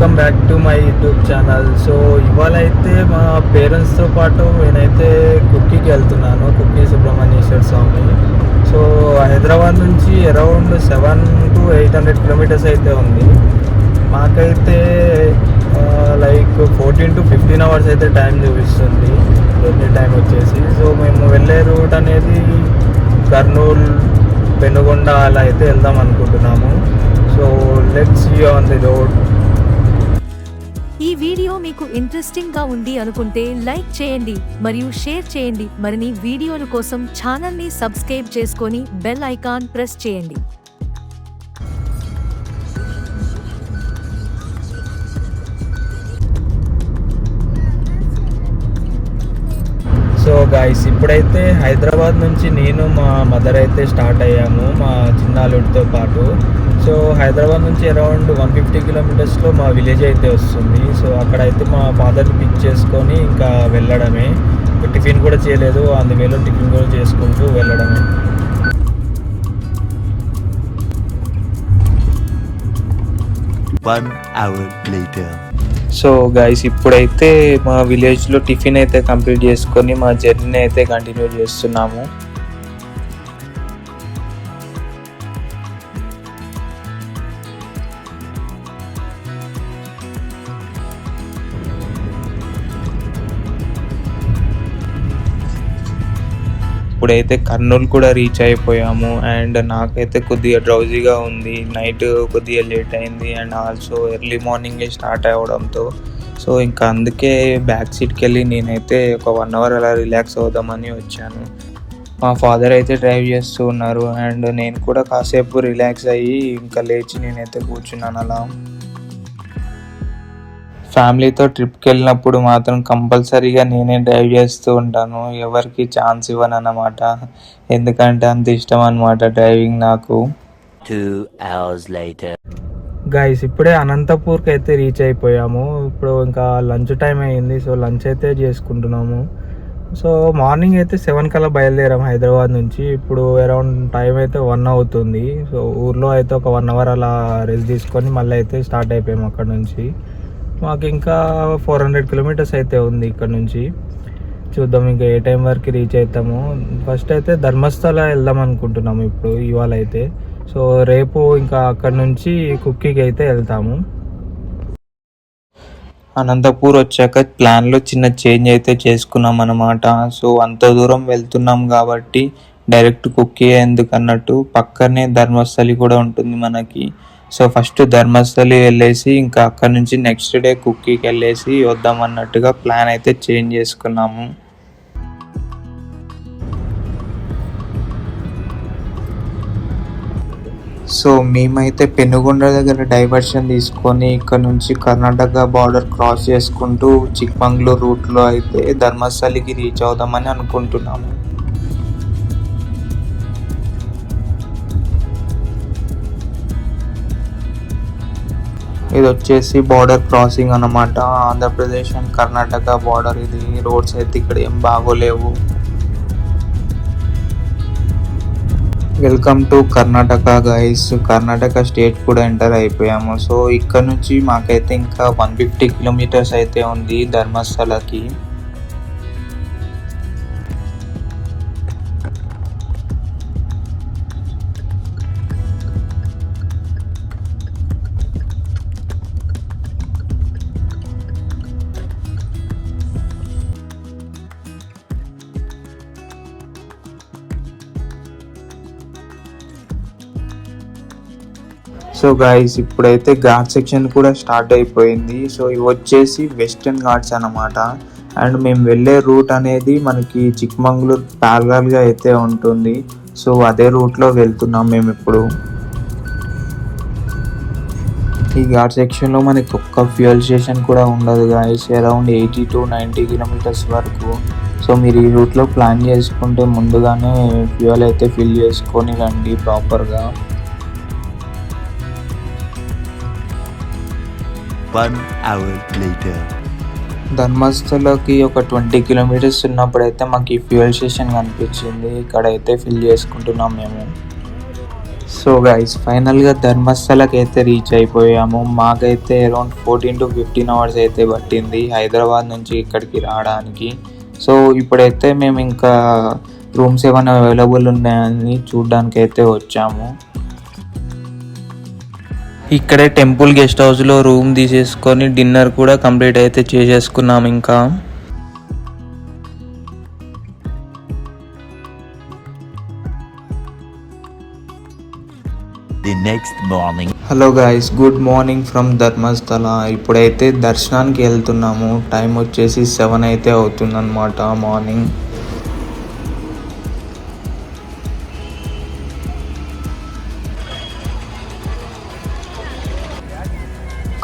Welcome back to my YouTube channel. So ఇవాళ అయితే మా పేరెంట్స్తో పాటు నేనైతే కుక్కీకి వెళ్తున్నాను, కుక్కీ సుబ్రహ్మణ్యేశ్వర స్వామి. సో హైదరాబాద్ నుంచి అరౌండ్ 700 to 800 కిలోమీటర్స్ అయితే ఉంది. మాకైతే లైక్ 14 to 15 అవర్స్ అయితే టైం చూపిస్తుంది జర్నీ టైం వచ్చేసి. సో మేము వెళ్ళే రూట్ అనేది కర్నూలు, పెనుగొండ అలా అయితే వెళ్దాం అనుకుంటున్నాము. So let's see on the road. ఈ వీడియో మీకు ఇంట్రెస్టింగ్ గా ఉంది అనుకుంటే లైక్ చేయండి మరియు షేర్ చేయండి. మరిన్ని వీడియోల కోసం ఛానల్ ని సబ్స్క్రైబ్ చేసుకొని బెల్ ఐకాన్ ప్రెస్ చేయండి. సో గాయస్, ఇప్పుడైతే హైదరాబాద్ నుంచి నేను మా మదర్ అయితే స్టార్ట్ అయ్యాము మా చిన్నాలుడితో పాటు. సో హైదరాబాద్ నుంచి అరౌండ్ 150 కిలోమీటర్స్లో మా విలేజ్ అయితే వస్తుంది. సో అక్కడైతే మా ఫాదర్ని పిక్ చేసుకొని ఇంకా వెళ్ళడమే. టిఫిన్ కూడా చేయలేదు, అందువేలో టిఫిన్ కూడా చేసుకుంటూ వెళ్ళడమే. One hour later. So guys, ఇప్పుడైతే మా విలేజ్లో టిఫిన్ అయితే కంప్లీట్ చేసుకొని మా జర్నీ అయితే కంటిన్యూ చేస్తున్నాము. ఇప్పుడైతే కర్నూలు కూడా రీచ్ అయిపోయాము. అండ్ నాకైతే కొద్దిగా డ్రౌజీగా ఉంది, నైట్ కొద్దిగా లేట్ అయింది అండ్ ఆల్సో ఎర్లీ మార్నింగే స్టార్ట్ అవ్వడంతో. సో ఇంకా అందుకే బ్యాక్ సీట్కి వెళ్ళి నేనైతే ఒక 1 hour అలా రిలాక్స్ అవుదామని వచ్చాను. మా ఫాదర్ అయితే డ్రైవ్ చేస్తూ ఉన్నారు అండ్ నేను కూడా కాసేపు రిలాక్స్ అయ్యి ఇంకా లేచి నేనైతే కూర్చున్నాను అలా. ఫ్యామిలీతో ట్రిప్కి వెళ్ళినప్పుడు మాత్రం కంపల్సరీగా నేనే డ్రైవ్ చేస్తూ ఉంటాను, ఎవరికి ఛాన్స్ ఇవ్వను అన్నమాట. ఎందుకంటే అంత ఇష్టం అన్నమాట డ్రైవింగ్ నాకు. 2 hours later. గైస్, ఇప్పుడే అనంతపూర్కి అయితే రీచ్ అయిపోయాము. ఇప్పుడు ఇంకా లంచ్ టైం అయ్యింది. సో లంచ్ అయితే చేసుకుంటున్నాము. సో మార్నింగ్ అయితే 7 కల్లా బయలుదేరాము హైదరాబాద్ నుంచి. ఇప్పుడు అరౌండ్ టైం అయితే 1 అవుతుంది. సో ఊర్లో అయితే ఒక 1 hour అలా రెస్ట్ తీసుకొని మళ్ళీ అయితే స్టార్ట్ అయిపోయాము అక్కడ నుంచి. మాకు ఇంకా 400 కిలోమీటర్స్ అయితే ఉంది ఇక్కడ నుంచి. చూద్దాం ఇంకా ఏ టైం వరకు రీచ్ అవుతాము. ఫస్ట్ అయితే ధర్మస్థల వెళ్దాం అనుకుంటున్నాము ఇప్పుడు ఇవాళ అయితే. సో రేపు ఇంకా అక్కడ నుంచి కుక్కీకి అయితే వెళ్తాము. అనంతపూర్ వచ్చాక ప్లాన్లో చిన్న చేంజ్ అయితే చేసుకున్నాం అన్నమాట. సో అంత దూరం వెళ్తున్నాం కాబట్టి డైరెక్ట్ కుక్కీ ఎందుకన్నట్టు పక్కనే ధర్మస్థలి కూడా ఉంటుంది మనకి. సో ఫస్ట్ ధర్మస్థలి వెళ్ళేసి ఇంకా అక్కడ నుంచి నెక్స్ట్ డే కుక్కీకి వెళ్ళేసి వద్దాం అన్నట్టుగా ప్లాన్ అయితే చేంజ్ చేసుకున్నాము. సో మేమైతే పెనుగొండ దగ్గర డైవర్షన్ తీసుకొని ఇక్కడ నుంచి కర్ణాటక బార్డర్ క్రాస్ చేసుకుంటూ చిక్మంగళూరు రూట్లో అయితే ధర్మస్థలికి రీచ్ అవుదామని అనుకుంటున్నాము. ఇది వచ్చేసి బార్డర్ క్రాసింగ్ అన్నమాట, ఆంధ్రప్రదేశ్ అండ్ కర్ణాటక బార్డర్. ఇది రోడ్స్ అయితే ఇక్కడ ఏం బాగోలేవు. Welcome to Karnataka guys. Karnataka state కూడా ఎంటర్ అయిపోయాము. సో ఇక్కడ నుంచి మాకైతే ఇంకా 150 కిలోమీటర్స్ అయితే ఉంది ధర్మస్థలకి. సో గైస్, ఇప్పుడైతే ఘాట్ సెక్షన్ కూడా స్టార్ట్ అయిపోయింది. సో ఇవి వచ్చేసి వెస్టర్న్ ఘాట్స్ అన్నమాట. అండ్ మేము వెళ్ళే రూట్ అనేది మనకి చిక్మంగళూరు ప్యారలల్గా అయితే ఉంటుంది. సో అదే రూట్లో వెళ్తున్నాం మేము ఇప్పుడు. ఈ ఘాట్ సెక్షన్లో మనకి ఒక్క ఫ్యూయల్ స్టేషన్ కూడా ఉండదు గైస్, అరౌండ్ 80 to 90 కిలోమీటర్స్ వరకు. సో మీరు ఈ రూట్లో ప్లాన్ చేసుకుంటే ముందుగానే ఫ్యూయల్ అయితే ఫిల్ చేసుకొని రండి ప్రాపర్గా. 1 hour later. ధర్మస్థలకి ఒక 20 కిలోమీటర్స్ ఉన్నప్పుడైతే మాకు ఈ ఫ్యూయల్ స్టేషన్ కనిపించింది. ఇక్కడైతే ఫిల్ చేసుకుంటున్నాం మేము. సో గైస్ ఫైనల్గా ధర్మస్థలకి అయితే రీచ్ అయిపోయాము. మాకైతే అరౌండ్ 14 to 15 అవర్స్ అయితే పట్టింది హైదరాబాద్ నుంచి ఇక్కడికి రావడానికి. సో ఇప్పుడైతే మేము ఇంకా రూమ్స్ ఏమైనా అవైలబుల్ ఉన్నాయని చూడడానికి అయితే వచ్చాము. ఇక్కడే టెంపుల్ గెస్ట్ హౌస్లో రూమ్ తీసేసుకొని డిన్నర్ కూడా కంప్లీట్ అయితే చేసేసుకున్నాము. ఇంకా The next morning. Hello guys, good morning from Dharmasthala. ఇప్పుడైతే దర్శనానికి వెళ్తున్నాము. టైం వచ్చేసి 7 అయితే అవుతుందన్నమాట మార్నింగ్.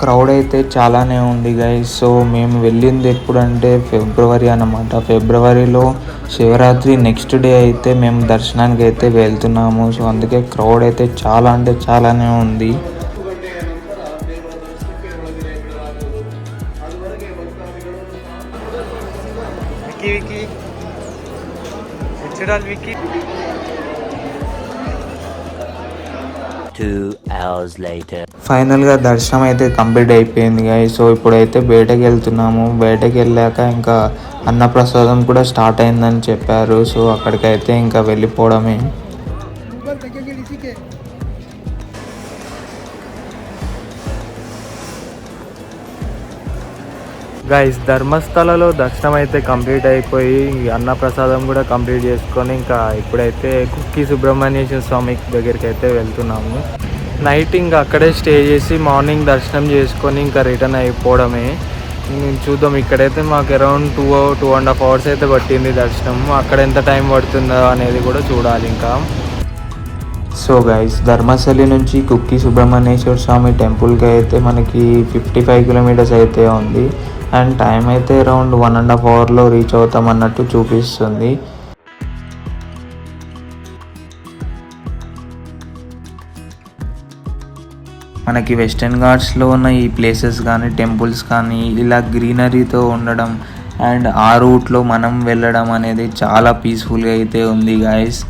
క్రౌడ్ అయితే చాలానే ఉంది గైస్. సో మేము వెళ్ళింది ఎప్పుడంటే ఫిబ్రవరి అన్నమాట. ఫిబ్రవరిలో శివరాత్రి నెక్స్ట్ డే అయితే మేము దర్శనానికి అయితే వెళ్తున్నాము. సో అందుకే క్రౌడ్ అయితే చాలా అంటే చాలానే ఉంది. Two hours later. ఫైనల్గా దర్శనం అయితే కంప్లీట్ అయిపోయింది గైస్. సో ఇప్పుడైతే బయటకు వెళ్తున్నాము. బయటకు వెళ్ళాక ఇంకా అన్నప్రసాదం కూడా స్టార్ట్ అయిందని చెప్పారు. సో అక్కడికైతే ఇంకా వెళ్ళిపోవడమే. గైస్ ధర్మస్థలలో దర్శనం అయితే కంప్లీట్ అయిపోయి అన్నప్రసాదం కూడా కంప్లీట్ చేసుకొని ఇంకా ఇప్పుడైతే కుక్కి సుబ్రహ్మణ్యేశ్వర స్వామి దగ్గరికి అయితే వెళ్తున్నాము. నైట్ ఇంకా అక్కడే స్టే చేసి మార్నింగ్ దర్శనం చేసుకొని ఇంకా రిటర్న్ అయిపోవడమే. చూద్దాం, ఇక్కడైతే మాకు అరౌండ్ 2.5 అవర్స్ అయితే పట్టింది దర్శనం. అక్కడ ఎంత టైం పడుతుందో అనేది కూడా చూడాలి ఇంకా. సో గైస్ ధర్మస్థలి నుంచి కుక్కి సుబ్రహ్మణ్యేశ్వర స్వామి టెంపుల్కి అయితే మనకి 55 కిలోమీటర్స్ అయితే ఉంది. అండ్ టైం అయితే అరౌండ్ 1.5 అవర్లో రీచ్ అవుతాం అన్నట్టు చూపిస్తుంది. మనకి వెస్టర్న్ ఘాట్స్లో ఉన్న ఈ ప్లేసెస్ కానీ టెంపుల్స్ కానీ ఇలా గ్రీనరీతో ఉండడం అండ్ ఆ రూట్లో మనం వెళ్ళడం అనేది చాలా పీస్ఫుల్గా అయితే ఉంది గాయస్.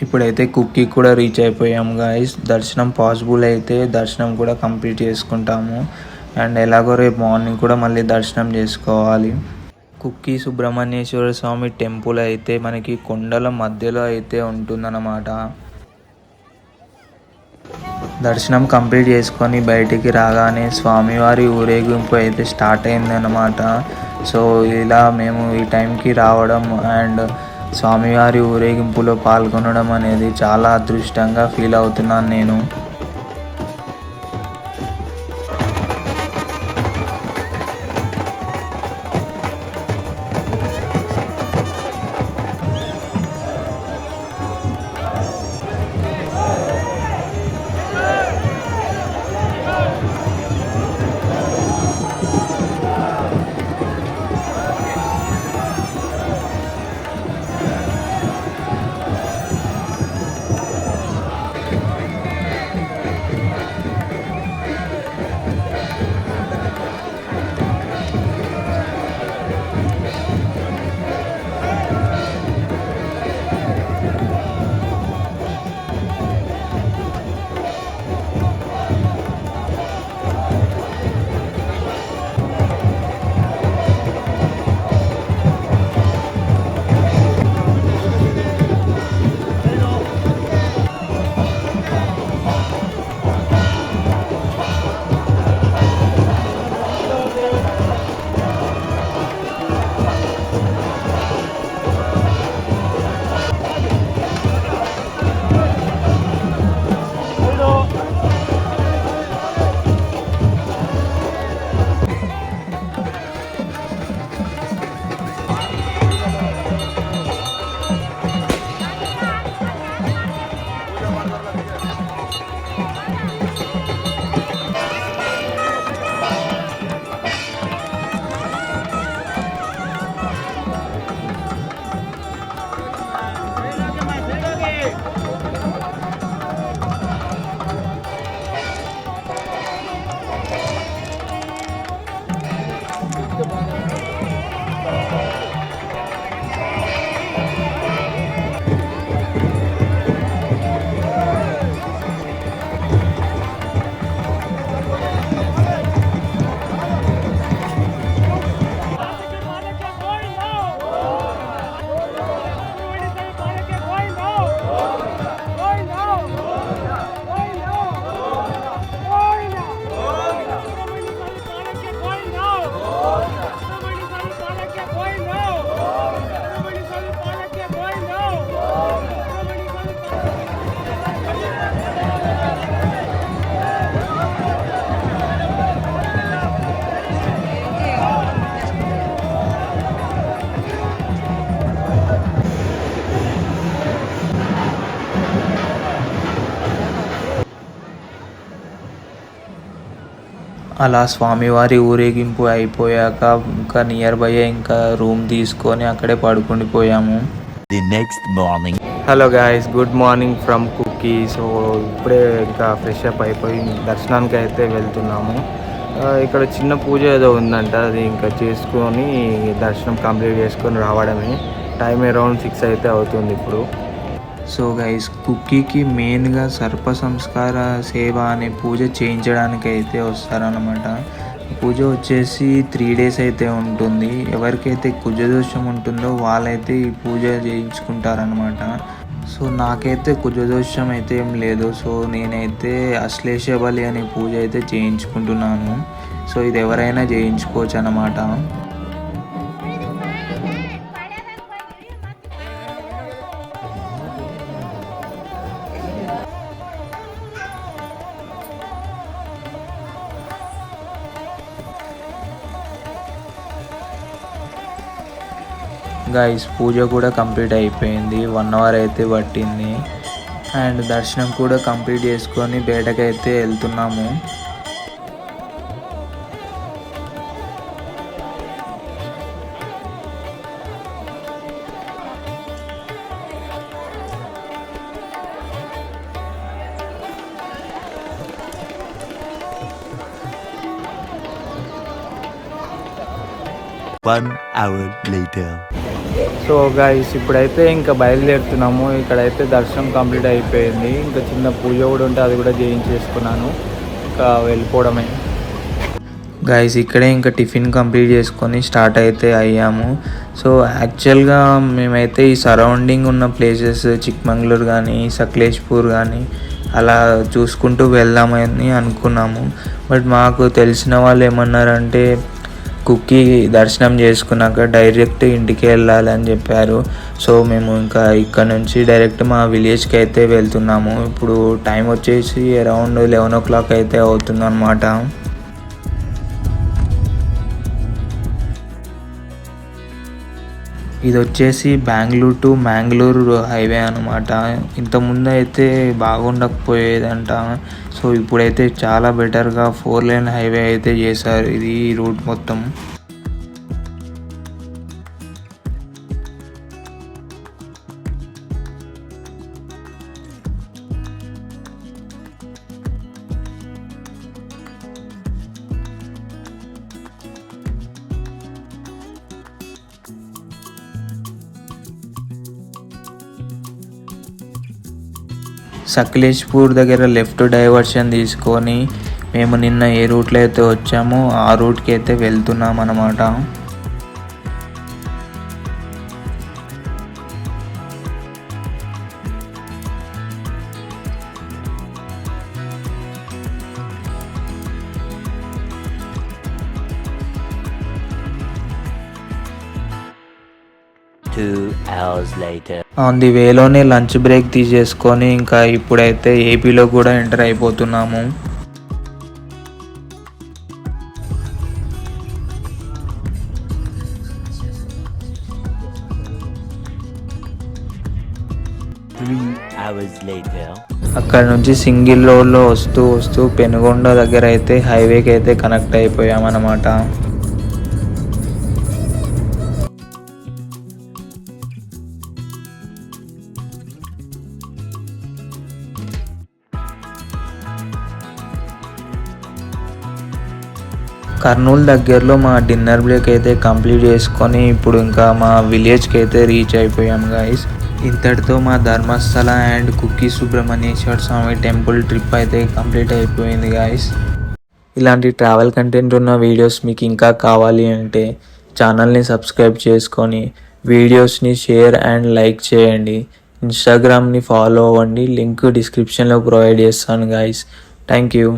ఇప్పుడైతే కుక్కి కూడా రీచ్ అయిపోయాము గాయస్. దర్శనం పాసిబుల్ అయితే దర్శనం కూడా కంప్లీట్ చేసుకుంటాము. అండ్ ఎలాగో రేపు మార్నింగ్ కూడా మళ్ళీ దర్శనం చేసుకోవాలి. కుక్కి సుబ్రహ్మణ్యేశ్వర స్వామి టెంపుల్ అయితే మనకి కొండల మధ్యలో అయితే ఉంటుందన్నమాట. దర్శనం కంప్లీట్ చేసుకొని బయటికి రాగానే స్వామివారి ఊరేగింపు అయితే స్టార్ట్ అయిందన్నమాట. సో ఇలా మేము ఈ టైంకి రావడం అండ్ స్వామివారి ఊరేగింపులో పాల్గొనడం అనేది చాలా అదృష్టంగా ఫీల్ అవుతున్నాను నేను. అలా స్వామివారి ఊరేగింపు అయిపోయాక ఇంకా నియర్ బై ఇంకా రూమ్ తీసుకొని అక్కడే పడుకుండిపోయాము. The next morning. Hello guys, good morning from cookie. So ఇప్పుడే ఇంకా ఫ్రెష్ అప్ అయిపోయి దర్శనానికి అయితే వెళ్తున్నాము. ఇక్కడ చిన్న పూజ ఏదో ఉందంట, అది ఇంకా చేసుకొని దర్శనం కంప్లీట్ చేసుకొని రావడమే. టైం అరౌండ్ 6 అయితే అవుతుంది ఇప్పుడు. సో గైస్, కుక్కీకి మెయిన్గా సర్ప సంస్కార సేవ అనే పూజ చేయించడానికి అయితే వస్తారనమాట. పూజ వచ్చేసి 3 days అయితే ఉంటుంది. ఎవరికైతే కుజదోషం ఉంటుందో వాళ్ళైతే ఈ పూజ చేయించుకుంటారనమాట. సో నాకైతే కుజదోషం అయితే ఏం లేదు. సో నేనైతే అశ్లేష బలి అనే పూజ అయితే చేయించుకుంటున్నాను. సో ఇది ఎవరైనా చేయించుకోవచ్చు అన్నమాట. గైస్, పూజ కూడా కంప్లీట్ అయిపోయింది. 1 hour అయితే పట్టింది. అండ్ దర్శనం కూడా కంప్లీట్ చేసుకొని బయటకైతే వెళ్తున్నాము. One hour later. So guys, ఇప్పుడైతే ఇంకా బయలుదేరుతున్నాము. ఇక్కడైతే దర్శనం కంప్లీట్ అయిపోయింది. ఇంకా చిన్న పూజ కూడా ఉంటే అది కూడా చేయించేసుకున్నాను. ఇంకా వెళ్ళిపోవడమే. గైస్, ఇక్కడే ఇంకా టిఫిన్ కంప్లీట్ చేసుకొని స్టార్ట్ అయితే అయ్యాము. సో యాక్చువల్గా మేమైతే ఈ సరౌండింగ్ ఉన్న ప్లేసెస్ చిక్మంగళూరు కానీ సకలేష్పూర్ కానీ అలా చూసుకుంటూ వెళ్దామని అనుకున్నాము. బట్ మాకు తెలిసిన వాళ్ళు ఏమన్నారంటే కుక్కీ దర్శనం చేసుకున్నాక డైరెక్ట్ ఇంటికి వెళ్ళాలని చెప్పారు. సో మేము ఇంకా ఇక్కడ నుంచి డైరెక్ట్ మా విలేజ్కి అయితే వెళ్తున్నాము. ఇప్పుడు టైం వచ్చేసి అరౌండ్ 11 o'clock అయితే అవుతుందన్నమాట. ఇది వచ్చేసి బెంగళూరు టు మ్యాంగ్లూరు హైవే అనమాట. ఇంతకుముందు అయితే బాగుండకపోయేదంట. సో ఇప్పుడైతే చాలా బెటర్గా 4 lane హైవే అయితే చేశారు ఇది రూట్ మొత్తం. సకలేష్పూర్ దగ్గర లెఫ్ట్ డైవర్షన్ తీసుకొని మేము నిన్న ఏ రూట్లో అయితే వచ్చామో ఆ రూట్కి అయితే వెళ్తున్నాం అన్నమాట. ఆన్ ది వేలోనే లంచ్ బ్రేక్ తీసేసుకొని ఇంకా ఇప్పుడైతే ఏపీలో కూడా ఎంటర్ అయిపోతున్నాము. అక్కడ నుంచి సింగిల్ రోడ్లో వస్తూ వస్తూ పెనుగొండ దగ్గర అయితే హైవేకి అయితే కనెక్ట్ అయిపోయామన్నమాట. కర్నూలు దగ్గరలో మా డిన్నర్ బ్రేక్ అయితే కంప్లీట్ చేసుకొని ఇప్పుడు ఇంకా మా విలేజ్కి అయితే రీచ్ అయిపోయాం గైస్. ఇంతటితో మా Dharmasthala and Kukke Subrahmanyeshwara Swamy temple trip అయితే కంప్లీట్ అయిపోయింది గైస్. ఇలాంటి ట్రావెల్ కంటెంట్ ఉన్న వీడియోస్ మీకు ఇంకా కావాలి అంటే ఛానల్ని సబ్స్క్రైబ్ చేసుకొని వీడియోస్ని షేర్ అండ్ లైక్ చేయండి. ఇన్స్టాగ్రామ్ని ఫాలో అవ్వండి, లింక్ డిస్క్రిప్షన్లో ప్రొవైడ్ చేస్తాను గైస్. Thank you.